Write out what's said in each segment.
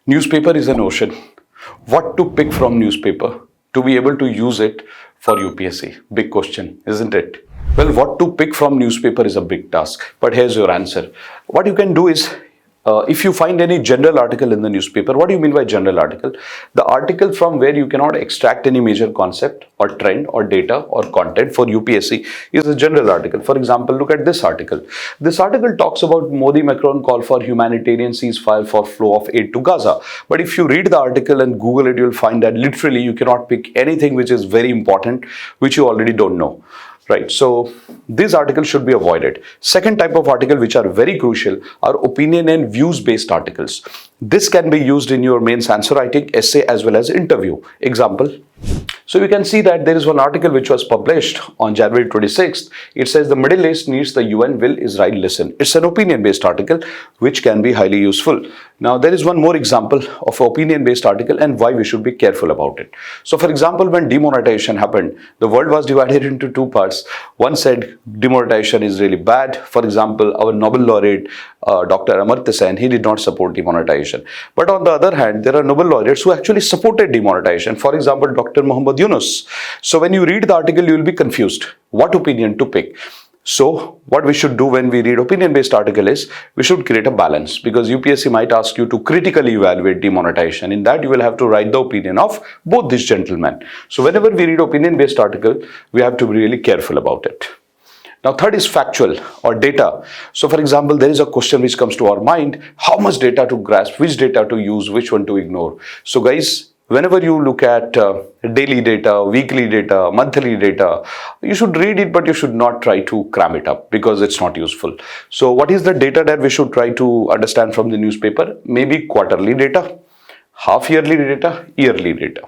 Newspaper is an ocean. What to pick from newspaper to be able to use it for UPSC? Big question, isn't it? Well, what to pick from newspaper is a big task, but here's your answer. What you can do is, if you find any general article in the newspaper, what do you mean by general article? The article from where you cannot extract any major concept or trend or data or content for UPSC is a general article. For example, look at this article. This article talks about Modi-Macron call for humanitarian ceasefire for flow of aid to Gaza. But if you read the article and Google it, you'll find that literally you cannot pick anything which is very important, which you already don't know. Right, so these articles should be avoided. Second type of article which are very crucial are opinion and views based articles. This can be used in your mains answer writing, essay as well as interview. Example. So you can see that there is one article which was published on January 26th. It says the Middle East needs the UN, will Israel listen? It's an opinion based article which can be highly useful. Now there is one more example of opinion based article and why we should be careful about it. So for example, when demonetization happened, the world was divided into two parts. One said demonetization is really bad. For example, our Nobel laureate Dr. Amartya Sen, he did not support demonetization. But on the other hand, there are Nobel laureates who actually supported demonetization. For example, Dr. Muhammad Yunus. So when you read the article, you will be confused what opinion to pick. So what we should do when we read opinion-based article is we should create a balance, because UPSC might ask you to critically evaluate demonetization. In that you will have to write the opinion of both these gentlemen. So whenever we read opinion-based article, we have to be really careful about it. Now third is factual or data. So for example, there is a question which comes to our mind, how much data to grasp, which data to use, which one to ignore. So guys, whenever you look at daily data, weekly data, monthly data, you should read it, but you should not try to cram it up because it's not useful. So what is the data that we should try to understand from the newspaper? Maybe quarterly data, half-yearly data, yearly data.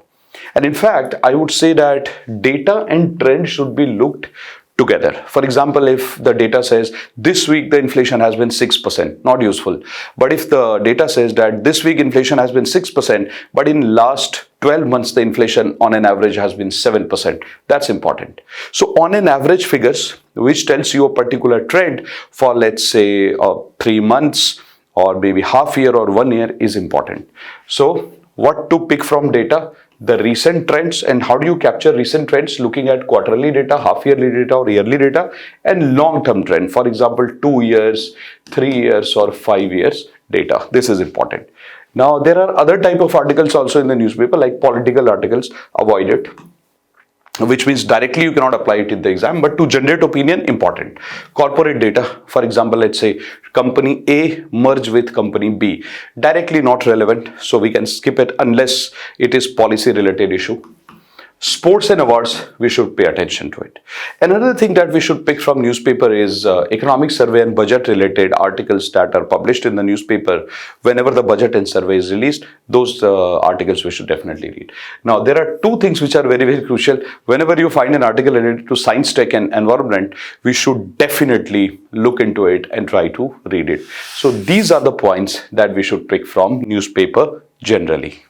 And in fact, I would say that data and trend should be looked together. For example, if the data says this week the inflation has been 6%, not useful. But if the data says that this week inflation has been 6%, but in last 12 months the inflation on an average has been 7%, that's important. So on an average figures, which tells you a particular trend for let's say 3 months or maybe half year or 1 year is important. So what to pick from data? The recent trends, and how do you capture recent trends? Looking at quarterly data, half-yearly data or yearly data, and long-term trend. For example, 2 years, 3 years or 5 years data. This is important. Now, there are other type of articles also in the newspaper like political articles. Avoid it. Which means directly you cannot apply it in the exam, but to generate opinion, important. Corporate data, for example, let's say company A merge with company B, directly not relevant, so we can skip it unless it is policy related issue. Sports and awards, we should pay attention to it. Another thing that we should pick from newspaper is economic survey and budget related articles that are published in the newspaper. Whenever the budget and survey is released, those articles we should definitely read. Now, there are two things which are very, very crucial. Whenever you find an article related to science, tech and environment, we should definitely look into it and try to read it. So these are the points that we should pick from newspaper generally.